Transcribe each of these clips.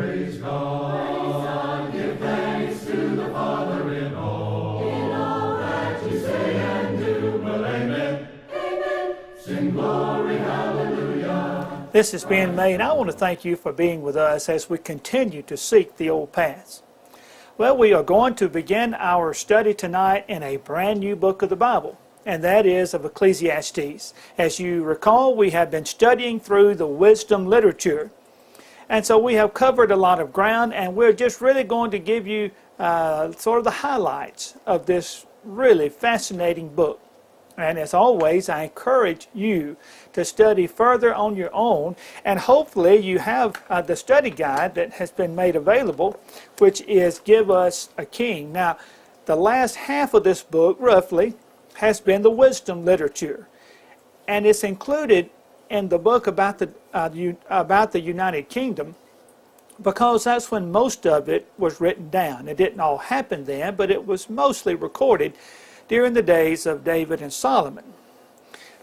Praise God, give thanks to the Father in all that you say and do. Well, amen. Amen. Sing glory, hallelujah. This is Ben May, and I want to thank you for being with us as we continue to seek the old paths. Well, we are going to begin our study tonight in a brand new book of the Bible, and that is of Ecclesiastes. As you recall, we have been studying through the wisdom literature. And so we have covered a lot of ground, and we're just really going to give you sort of the highlights of this really fascinating book. And as always, I encourage you to study further on your own, and hopefully you have the study guide that has been made available, which is Give Us a King. Now, the last half of this book, roughly, has been the wisdom literature, and it's included in the book about the United Kingdom, because that's when most of it was written down. It didn't all happen then, but it was mostly recorded during the days of David and Solomon.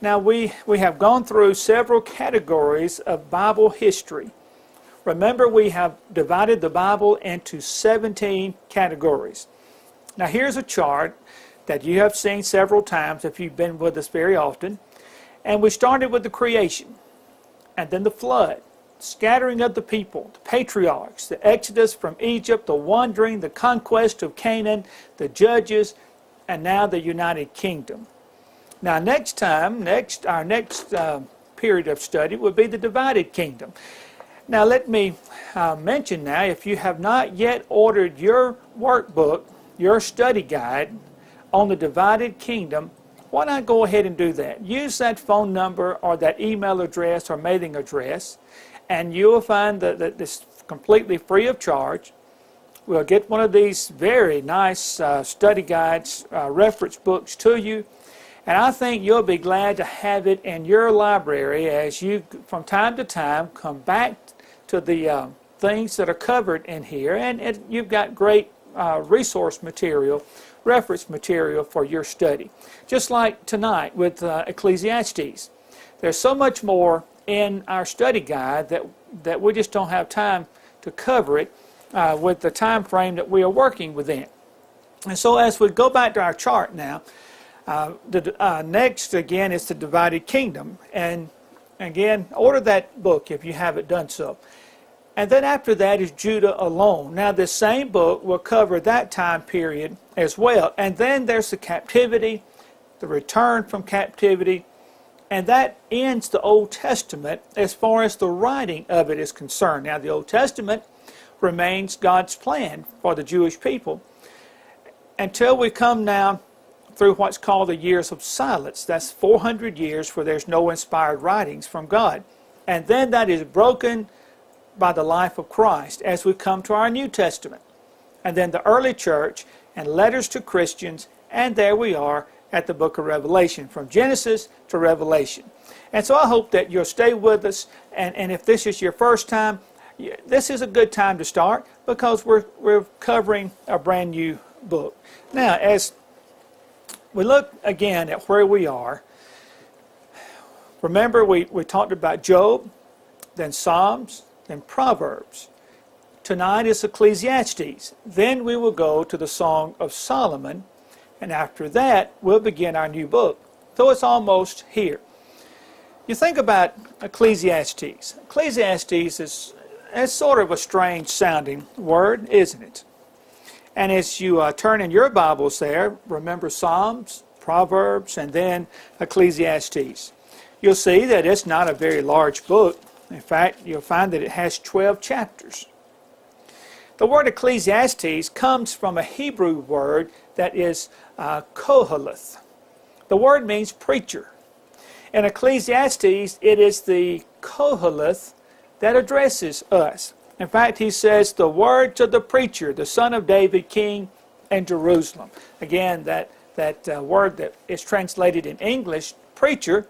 Now we have gone through several categories of Bible history. Remember, we have divided the Bible into 17 categories. Now here's a chart that you have seen several times if you've been with us very often. And we started with the creation, and then the flood, scattering of the people, the patriarchs, the exodus from Egypt, the wandering, the conquest of Canaan, the judges, and now the United Kingdom. Now our next period of study will be the divided kingdom. Now let me mention now, if you have not yet ordered your workbook, your study guide on the divided kingdom, why not go ahead and do that? Use that phone number or that email address or mailing address, and you will find that this completely free of charge. We'll get one of these very nice study guides, reference books to you, and I think you'll be glad to have it in your library as you, from time to time, come back to the things that are covered in here, and you've got great resource material, reference material for your study. Just like tonight with Ecclesiastes. There's so much more in our study guide that we just don't have time to cover it with the time frame that we are working within. And so as we go back to our chart now, next again is the divided kingdom. And again, order that book if you haven't done so. And then after that is Judah alone. Now this same book will cover that time period as well. And then there's the captivity, the return from captivity, and that ends the Old Testament as far as the writing of it is concerned. Now the Old Testament remains God's plan for the Jewish people until we come now through what's called the years of silence. That's 400 years where there's no inspired writings from God. And then that is broken by the life of Christ as we come to our New Testament. And then the early church and letters to Christians, and there we are at the book of Revelation, from Genesis to Revelation. And so I hope that you'll stay with us, and if this is your first time, this is a good time to start because we're covering a brand new book. Now, as we look again at where we are, remember we talked about Job, then Psalms, then Proverbs. Tonight is Ecclesiastes. Then we will go to the Song of Solomon, and after that we'll begin our new book. So it's almost here. You think about Ecclesiastes. Ecclesiastes is sort of a strange sounding word, isn't it? And as you turn in your Bibles there, remember Psalms, Proverbs, and then Ecclesiastes. You'll see that it's not a very large book. In fact, you'll find that it has 12 chapters. The word Ecclesiastes comes from a Hebrew word that is koheleth. The word means preacher. In Ecclesiastes, it is the koheleth that addresses us. In fact, he says, the words of the preacher, the son of David, king in Jerusalem. Again, that word that is translated in English, preacher,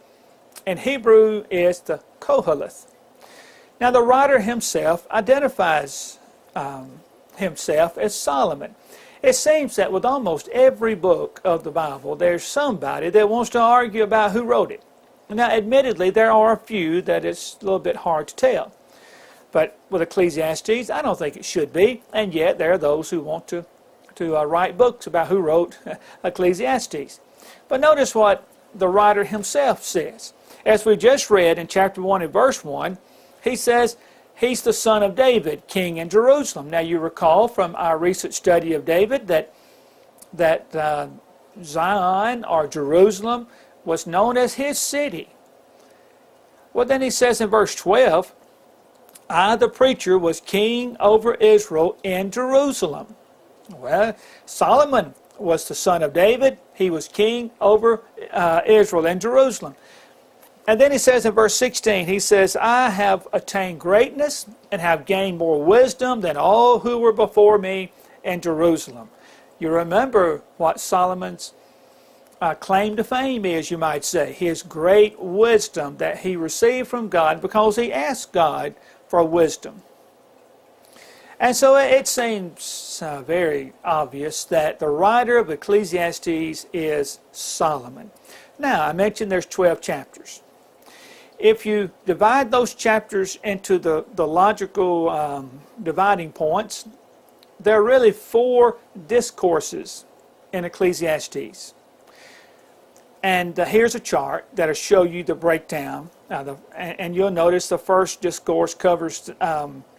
in Hebrew is the koheleth. Now the writer himself identifies himself as Solomon. It seems that with almost every book of the Bible, there's somebody that wants to argue about who wrote it. Now admittedly, there are a few that it's a little bit hard to tell. But with Ecclesiastes, I don't think it should be. And yet there are those who want to write books about who wrote Ecclesiastes. But notice what the writer himself says. As we just read in chapter 1 and verse 1, he says he's the son of David, king in Jerusalem. Now you recall from our recent study of David that Zion or Jerusalem was known as his city. Well, then he says in verse 12, I, the preacher, was king over Israel in Jerusalem. Well, Solomon was the son of David. He was king over Israel in Jerusalem. And then he says in verse 16, he says, I have attained greatness and have gained more wisdom than all who were before me in Jerusalem. You remember what Solomon's claim to fame is, you might say. His great wisdom that he received from God because he asked God for wisdom. And so it seems very obvious that the writer of Ecclesiastes is Solomon. Now, I mentioned there's 12 chapters. If you divide those chapters into the logical dividing points, there are really 4 discourses in Ecclesiastes. And here's a chart that'll show you the breakdown. And you'll notice the first discourse covers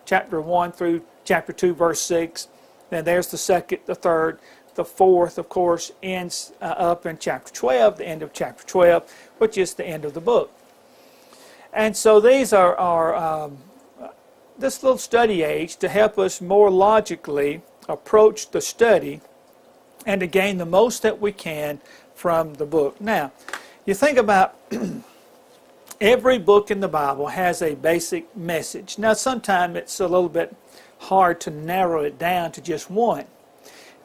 chapter 1 through chapter 2, verse 6. Then there's the second, the third. The fourth, of course, ends up in chapter 12, the end of chapter 12, which is the end of the book. And so these are this little study aids to help us more logically approach the study and to gain the most that we can from the book. Now, you think about every book in the Bible has a basic message. Now, sometimes it's a little bit hard to narrow it down to just one.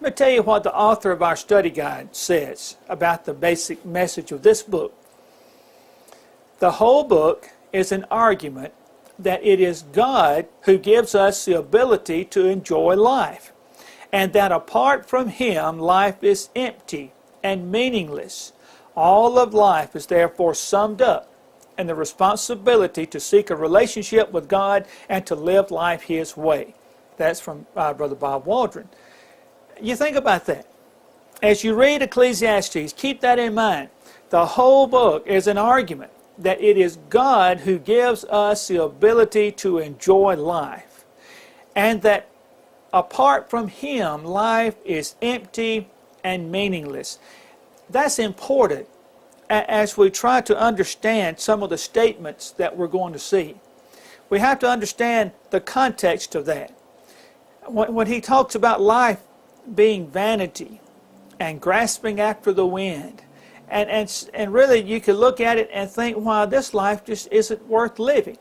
Let me tell you what the author of our study guide says about the basic message of this book. The whole book is an argument that it is God who gives us the ability to enjoy life, and that apart from Him, life is empty and meaningless. All of life is therefore summed up in the responsibility to seek a relationship with God and to live life His way. That's from Brother Bob Waldron. You think about that. As you read Ecclesiastes, keep that in mind. The whole book is an argument that it is God who gives us the ability to enjoy life, and that apart from Him, life is empty and meaningless. That's important as we try to understand some of the statements that we're going to see. We have to understand the context of that. When he talks about life being vanity and grasping after the wind, and really you could look at it and think, wow, this life just isn't worth living.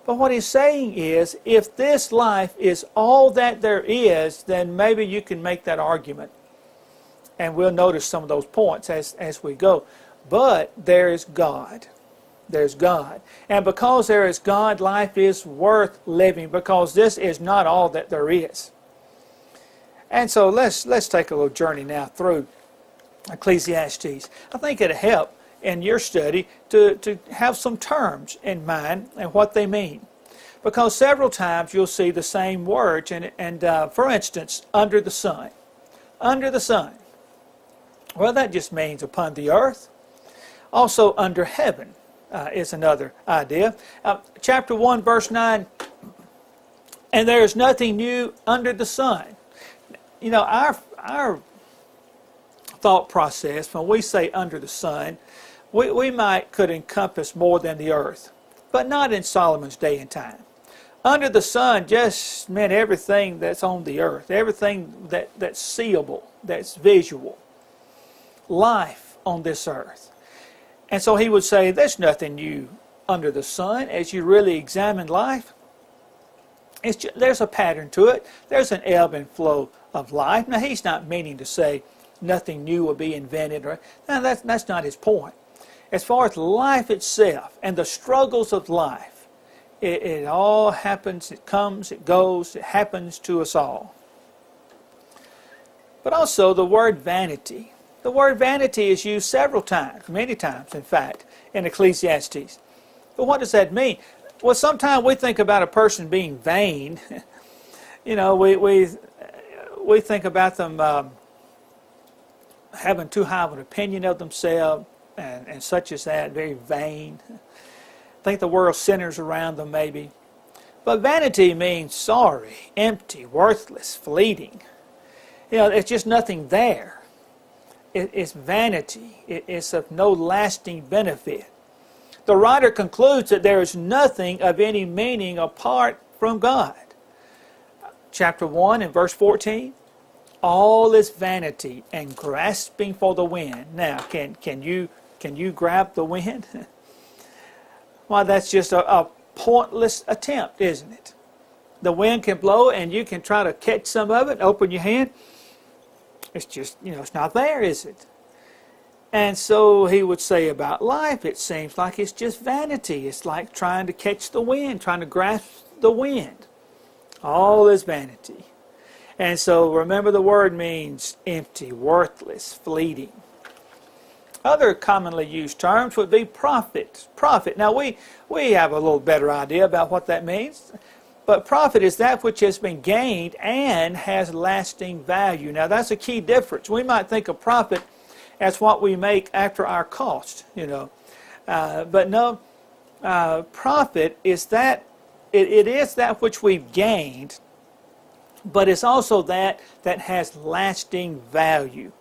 But what he's saying is, if this life is all that there is, then maybe you can make that argument. And we'll notice some of those points as we go. But there is God. There's God. And because there is God, life is worth living, because this is not all that there is. And so let's take a little journey now through Ecclesiastes. I think it'll help in your study to have some terms in mind and what they mean. Because several times you'll see the same words, and for instance, under the sun. Under the sun. Well, that just means upon the earth. Also, under heaven is another idea. Chapter 1, verse 9, and there is nothing new under the sun. You know, our thought process, when we say under the sun, we could encompass more than the earth, but not in Solomon's day and time. Under the sun just meant everything that's on the earth, everything that's seeable, that's visual. Life on this earth. And so he would say, there's nothing new under the sun as you really examine life. There's a pattern to it. There's an ebb and flow of life. Now, he's not meaning to say nothing new will be invented. No, that's not his point. As far as life itself and the struggles of life, it all happens, it comes, it goes, it happens to us all. But also the word vanity. The word vanity is used several times, many times in fact, in Ecclesiastes. But what does that mean? Well, sometimes we think about a person being vain. You know, we think about them having too high of an opinion of themselves and such as that, very vain. Think the world centers around them maybe. But vanity means sorry, empty, worthless, fleeting. You know, it's just nothing there. It's vanity. It's of no lasting benefit. The writer concludes that there is nothing of any meaning apart from God. Chapter 1 and verse 14. All is vanity and grasping for the wind. Now, can you grab the wind? Well, that's just a pointless attempt, isn't it? The wind can blow and you can try to catch some of it, open your hand. It's just, it's not there, is it? And so he would say about life, it seems like it's just vanity. It's like trying to catch the wind, trying to grasp the wind. All is vanity. And so remember, the word means empty, worthless, fleeting. Other commonly used terms would be profit. Profit. Now we have a little better idea about what that means. But profit is that which has been gained and has lasting value. Now that's a key difference. We might think of profit as what we make after our cost, but no, profit is that, it is that which we've gained, but it's also that has lasting value.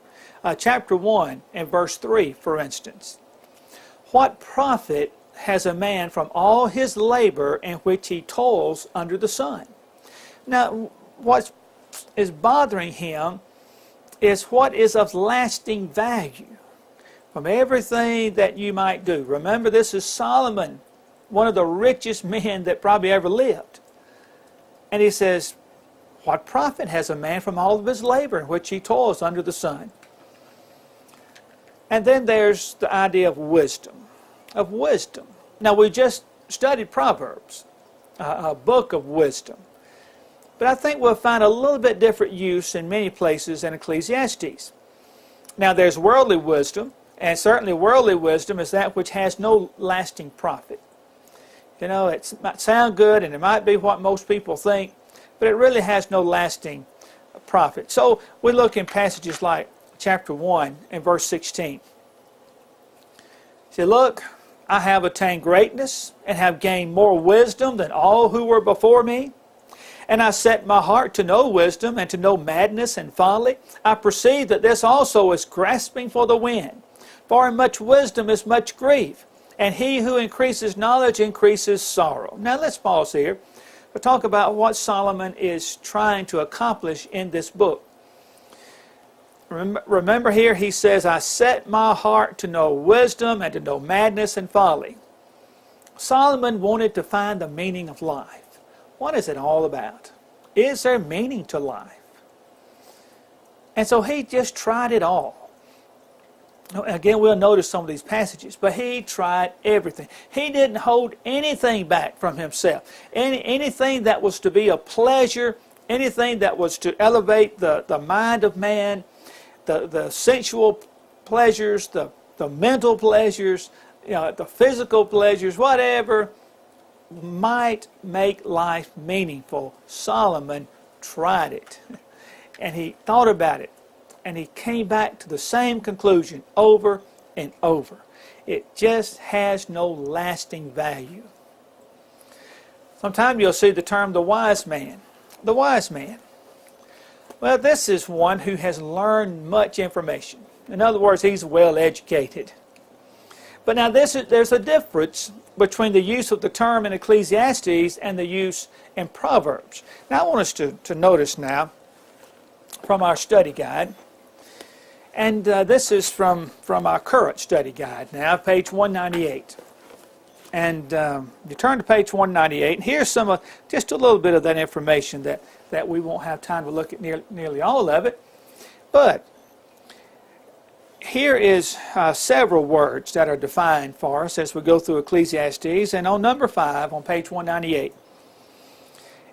Chapter 1 and verse 3, for instance. What profit has a man from all his labor in which he toils under the sun? Now, what is bothering him is what is of lasting value from everything that you might do. Remember, this is Solomon, one of the richest men that probably ever lived. And he says, what profit has a man from all of his labor in which he toils under the sun? And then there's the idea of wisdom. Of wisdom. Now, we just studied Proverbs, a book of wisdom. But I think we'll find a little bit different use in many places in Ecclesiastes. Now, there's worldly wisdom, and certainly worldly wisdom is that which has no lasting profit. It might sound good, and it might be what most people think, but it really has no lasting profit. So we look in passages like chapter 1 and verse 16. Say, look, I have attained greatness and have gained more wisdom than all who were before me. And I set my heart to know wisdom and to know madness and folly. I perceive that this also is grasping for the wind. For in much wisdom is much grief, and he who increases knowledge increases sorrow. Now let's pause here. We'll talk about what Solomon is trying to accomplish in this book. Remember here he says, I set my heart to know wisdom and to know madness and folly. Solomon wanted to find the meaning of life. What is it all about? Is there meaning to life? And so he just tried it all. Again, we'll notice some of these passages, but he tried everything. He didn't hold anything back from himself. Anything that was to be a pleasure, anything that was to elevate the mind of man, the sensual pleasures, the mental pleasures, the physical pleasures, whatever might make life meaningful. Solomon tried it. And he thought about it. And he came back to the same conclusion over and over. It just has no lasting value. Sometimes you'll see the term the wise man. The wise man. Well, this is one who has learned much information. In other words, he's well educated. But now there's a difference between the use of the term in Ecclesiastes and the use in Proverbs. Now I want us to notice now from our study guide, and this is from our current study guide now, page 198. And you turn to page 198, and here's just a little bit of that information that we won't have time to look at nearly all of it. But here is several words that are defined for us as we go through Ecclesiastes. And on number 5, on page 198,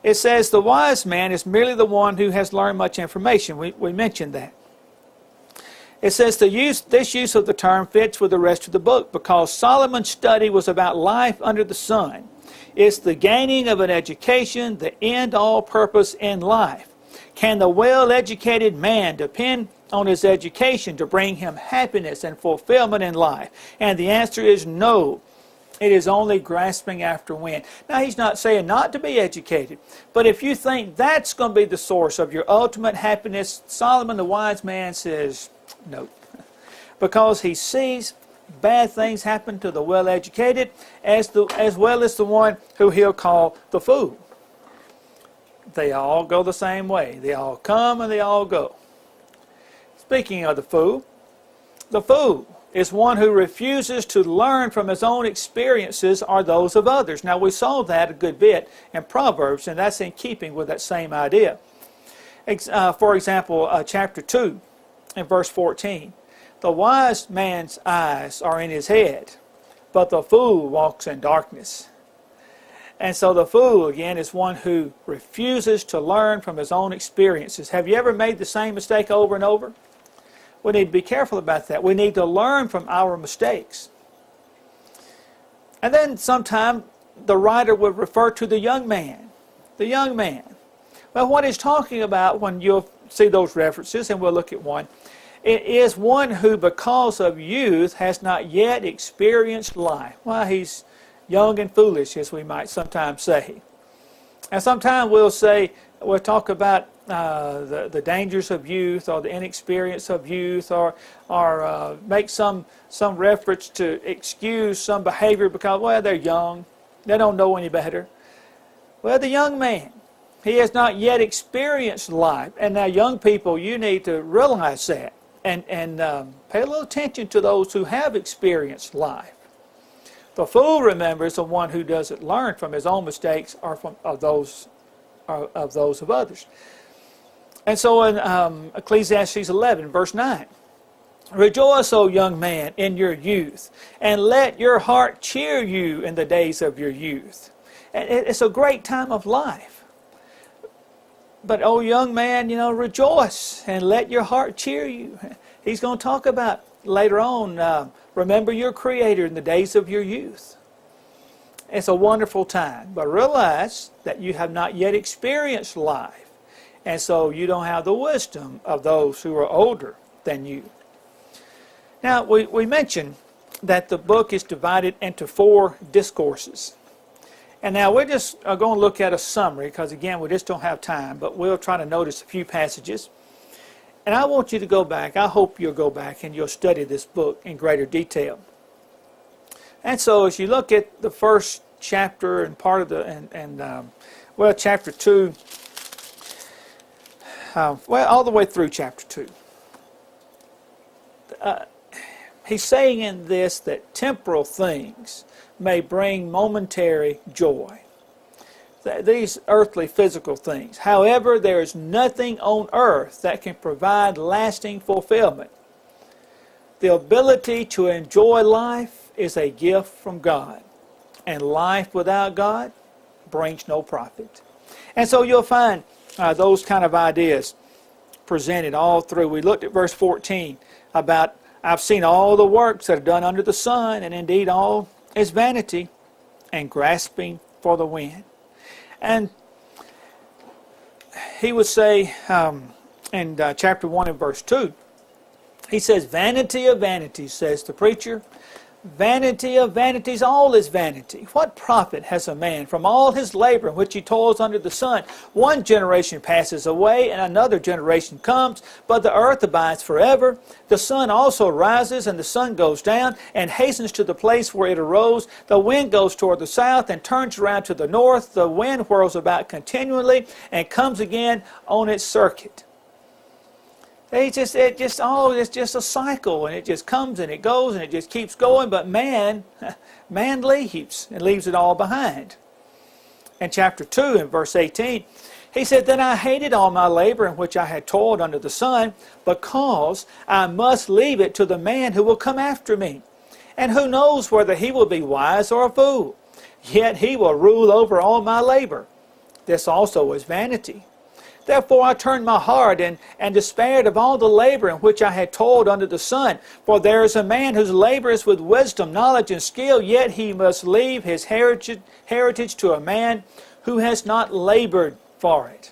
it says, the wise man is merely the one who has learned much information. We mentioned that. It says this use of the term fits with the rest of the book because Solomon's study was about life under the sun. It's the gaining of an education, the end-all purpose in life. Can the well-educated man depend on his education to bring him happiness and fulfillment in life? And the answer is no. It is only grasping after wind. Now, he's not saying not to be educated, but if you think that's going to be the source of your ultimate happiness, Solomon the wise man says no. Because he sees bad things happen to the well-educated as well as the one who he'll call the fool. They all go the same way. They all come and they all go. Speaking of the fool is one who refuses to learn from his own experiences or those of others. Now, we saw that a good bit in Proverbs, and that's in keeping with that same idea. For example, chapter 2 and verse 14. The wise man's eyes are in his head, but the fool walks in darkness. And so the fool, again, is one who refuses to learn from his own experiences. Have you ever made the same mistake over and over? We need to be careful about that. We need to learn from our mistakes. And then sometime the writer would refer to the young man. The young man. Well, what he's talking about when you'll see those references, and we'll look at one, it is one who, because of youth, has not yet experienced life. Well, he's young and foolish, as we might sometimes say. And sometimes we'll talk about the dangers of youth, or the inexperience of youth, or make some reference to excuse some behavior because, well, they're young, they don't know any better. Well, the young man, he has not yet experienced life. And now, young people, you need to realize that and pay a little attention to those who have experienced life. The fool, remember, is the one who doesn't learn from his own mistakes or of those of others. And so in Ecclesiastes 11, verse 9, rejoice, O young man, in your youth, and let your heart cheer you in the days of your youth. And it's a great time of life. But, O young man, rejoice and let your heart cheer you. He's going to talk about later on, remember your Creator in the days of your youth. It's a wonderful time, but realize that you have not yet experienced life, and so you don't have the wisdom of those who are older than you. Now, we mentioned that the book is divided into 4 discourses. And now we're just going to look at a summary, because again, we just don't have time, but we'll try to notice a few passages. And I want you to go back. I hope you'll go back and you'll study this book in greater detail. And so as you look at the first chapter and part of chapter 2, all the way through chapter 2, he's saying in this that temporal things may bring momentary joy. These earthly, physical things. However, there is nothing on earth that can provide lasting fulfillment. The ability to enjoy life is a gift from God. And life without God brings no profit. And so you'll find those kind of ideas presented all through. We looked at verse 14 about, I've seen all the works that are done under the sun, and indeed all is vanity and grasping for the wind. And he would say in chapter 1 and verse 2, he says, vanity of vanities, says the preacher. Vanity of vanities, all is vanity. What profit has a man from all his labor in which he toils under the sun? One generation passes away, and another generation comes, but the earth abides forever. The sun also rises, and the sun goes down, and hastens to the place where it arose. The wind goes toward the south, and turns around to the north. The wind whirls about continually, and comes again on its circuit. It's just a cycle, and it just comes and it goes and it just keeps going. But man leaves and leaves it all behind. In chapter 2, in verse 18, he said, then I hated all my labor in which I had toiled under the sun, because I must leave it to the man who will come after me. And who knows whether he will be wise or a fool? Yet he will rule over all my labor. This also is vanity. Therefore I turned my heart and despaired of all the labor in which I had toiled under the sun. For there is a man whose labor is with wisdom, knowledge, and skill, yet he must leave his heritage to a man who has not labored for it.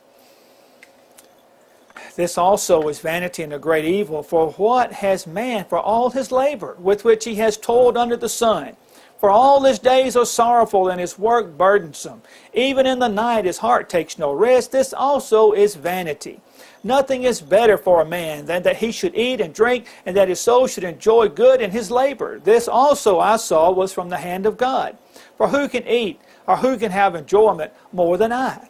This also is vanity and a great evil. For what has man for all his labor, with which he has toiled under the sun? For all his days are sorrowful, and his work burdensome. Even in the night his heart takes no rest. This also is vanity. Nothing is better for a man than that he should eat and drink, and that his soul should enjoy good in his labor. This also I saw was from the hand of God. For who can eat, or who can have enjoyment more than I?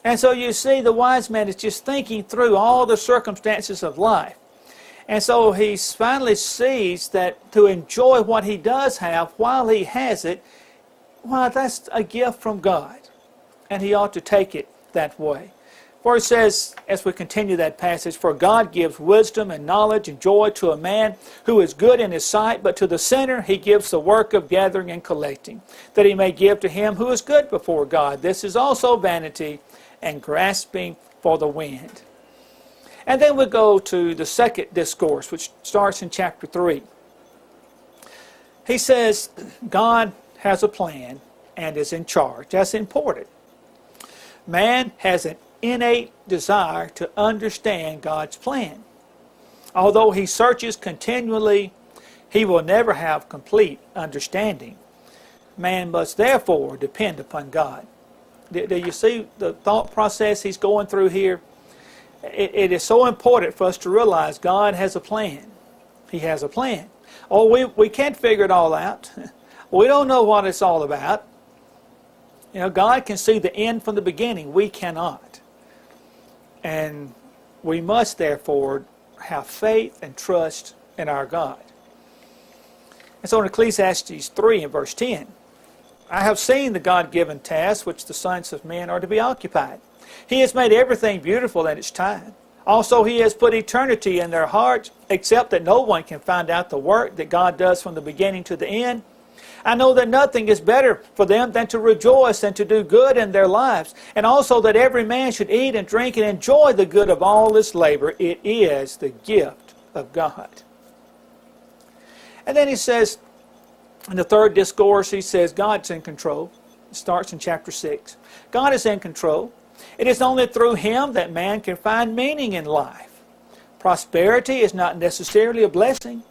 And so you see, the wise man is just thinking through all the circumstances of life. And so he finally sees that to enjoy what he does have while he has it, well, that's a gift from God. And he ought to take it that way. For it says, as we continue that passage, for God gives wisdom and knowledge and joy to a man who is good in his sight, but to the sinner he gives the work of gathering and collecting, that he may give to him who is good before God. This is also vanity and grasping for the wind. And then we go to the second discourse, which starts in chapter 3. He says, God has a plan and is in charge. That's important. Man has an innate desire to understand God's plan. Although he searches continually, he will never have complete understanding. Man must therefore depend upon God. Do you see the thought process he's going through here? It is so important for us to realize God has a plan. He has a plan. Oh, we can't figure it all out. We don't know what it's all about. You know, God can see the end from the beginning. We cannot. And we must therefore have faith and trust in our God. And so in Ecclesiastes 3 and verse 10, I have seen the God-given task which the sons of men are to be occupied. He has made everything beautiful in its time. Also he has put eternity in their hearts, except that no one can find out the work that God does from the beginning to the end. I know that nothing is better for them than to rejoice and to do good in their lives, and also that every man should eat and drink and enjoy the good of all his labor. It is the gift of God. And then he says, in the third discourse, he says, God's in control. It starts in chapter 6. God is in control. It is only through Him that man can find meaning in life. Prosperity is not necessarily a blessing.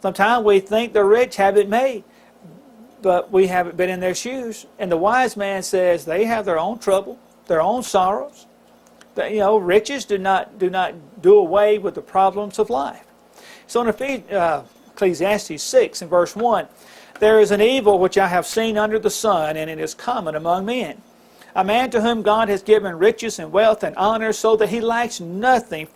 Sometimes we think the rich have it made, but we haven't been in their shoes. And the wise man says they have their own trouble, their own sorrows. That, riches do not do away with the problems of life. So in Ecclesiastes 6 and verse 1, there is an evil which I have seen under the sun, and it is common among men. A man to whom God has given riches and wealth and honor, so that he lacks nothing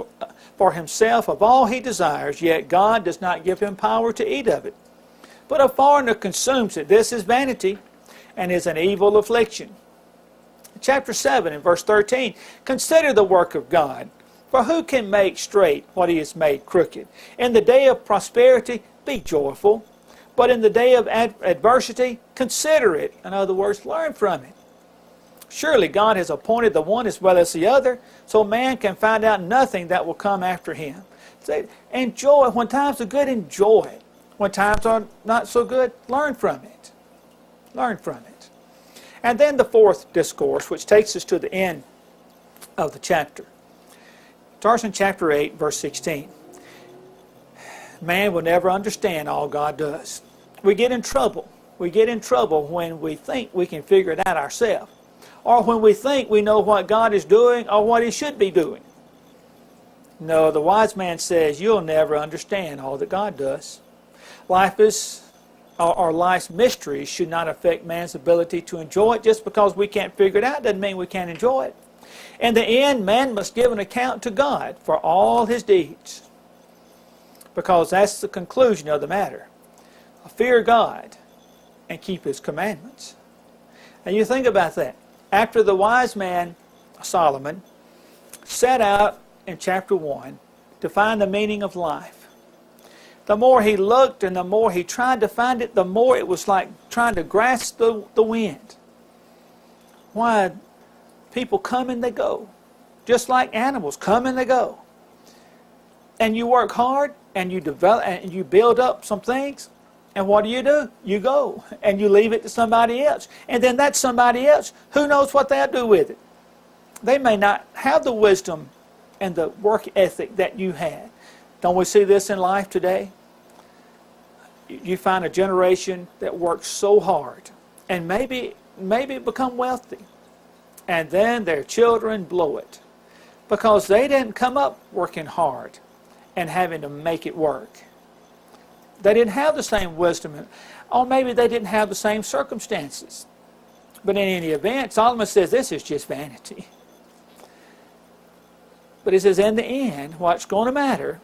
for himself of all he desires, yet God does not give him power to eat of it. But a foreigner consumes it. This is vanity, and is an evil affliction. Chapter 7 and verse 13, consider the work of God, for who can make straight what He has made crooked? In the day of prosperity, be joyful, but in the day of adversity, consider it. In other words, learn from it. Surely God has appointed the one as well as the other, so man can find out nothing that will come after him. So enjoy. When times are good, enjoy it. When times are not so good, learn from it. Learn from it. And then the fourth discourse, which takes us to the end of the chapter. Starts in chapter 8, verse 16. Man will never understand all God does. We get in trouble. We get in trouble when we think we can figure it out ourselves, or when we think we know what God is doing or what He should be doing. No, the wise man says you'll never understand all that God does. Life's mysteries should not affect man's ability to enjoy it. Just because we can't figure it out doesn't mean we can't enjoy it. In the end, man must give an account to God for all his deeds, because that's the conclusion of the matter. Fear God and keep His commandments. And you think about that. After the wise man, Solomon, set out in chapter 1 to find the meaning of life, the more he looked and the more he tried to find it, the more it was like trying to grasp the wind. Why, people come and they go. just like animals, come and they go. And you work hard, and you develop, and you build up some things, and what do? You go, and you leave it to somebody else. And then that somebody else, who knows what they'll do with it? They may not have the wisdom and the work ethic that you had. Don't we see this in life today? You find a generation that works so hard, and maybe become wealthy, and then their children blow it because they didn't come up working hard and having to make it work. They didn't have the same wisdom, or maybe they didn't have the same circumstances. But in any event, Solomon says this is just vanity. But he says in the end, what's going to matter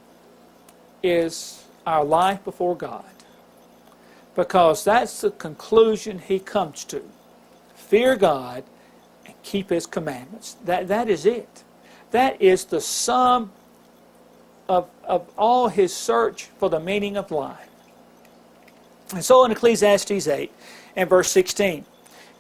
is our life before God. Because that's the conclusion he comes to. Fear God and keep His commandments. That is it. That is the sum of all his search for the meaning of life. And so in Ecclesiastes 8 and verse 16,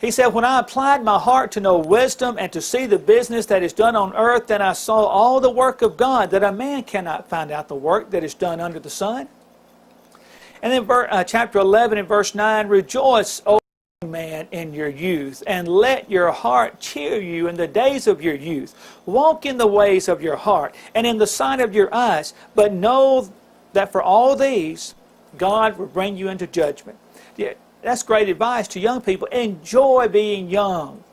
he said, when I applied my heart to know wisdom and to see the business that is done on earth, then I saw all the work of God, that a man cannot find out the work that is done under the sun. And then chapter 11 and verse 9, rejoice, O man, in your youth, and let your heart cheer you in the days of your youth. Walk in the ways of your heart and in the sight of your eyes, but know that for all these, God will bring you into judgment. Yeah, that's great advice to young people. Enjoy being young,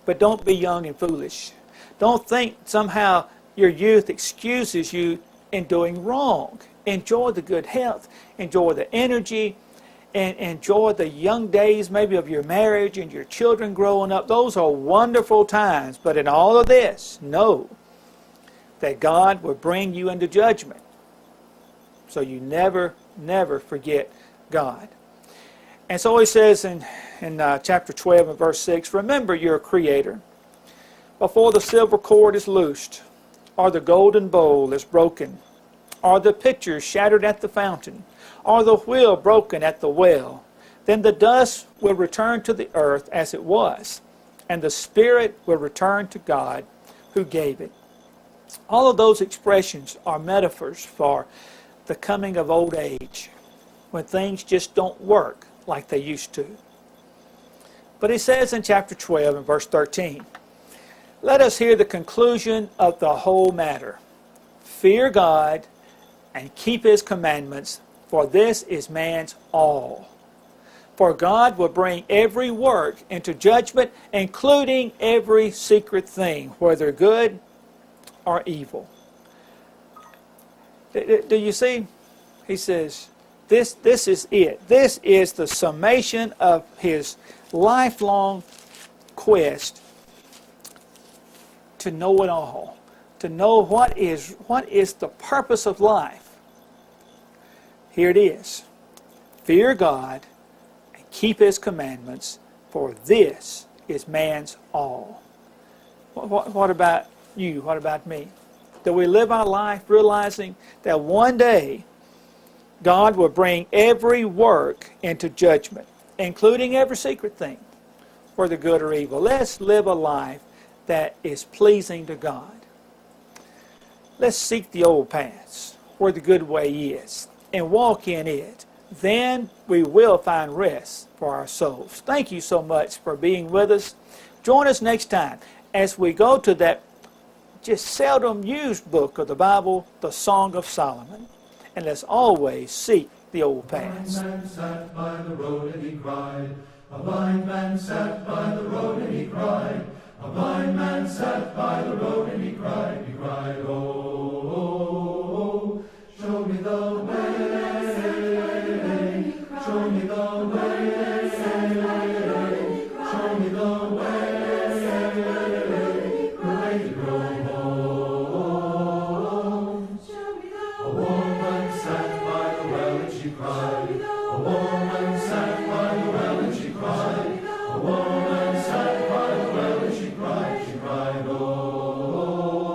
but don't be young and foolish. Don't think somehow your youth excuses you in doing wrong. Enjoy the good health, enjoy the energy, and enjoy the young days maybe of your marriage and your children growing up. Those are wonderful times. But in all of this, know that God will bring you into judgment. So you never forget God. And so he says in chapter 12 and verse 6, remember your Creator before the silver cord is loosed, or the golden bowl is broken, or the pitcher shattered at the fountain, or the wheel broken at the well. Then the dust will return to the earth as it was, and the spirit will return to God who gave it. All of those expressions are metaphors for the coming of old age, when things just don't work like they used to. But he says in chapter 12 and verse 13, let us hear the conclusion of the whole matter. Fear God and keep His commandments, for this is man's all. For God will bring every work into judgment, including every secret thing, whether good or evil. Do you see? He says, this is it. This is the summation of his lifelong quest to know it all, to know what is the purpose of life. Here it is. Fear God and keep His commandments, for this is man's all. What about you? What about me? Do we live our life realizing that one day God will bring every work into judgment, including every secret thing, whether good or evil? Let's live a life that is pleasing to God. Let's seek the old paths where the good way is and walk in it. Then we will find rest for our souls. Thank you so much for being with us. Join us next time as we go to that just seldom used book of the Bible, the Song of Solomon. And let's always seek the old paths. A blind man sat by the road and he cried. A blind man sat by the road and he cried. A blind man sat by the road and he cried. He cried, oh, show me the way. Show me the way. Show me the way. The way to go home. A woman sat by the well and she cried. A woman sat by the well and she cried. A woman sat by the well and she cried. She cried, oh.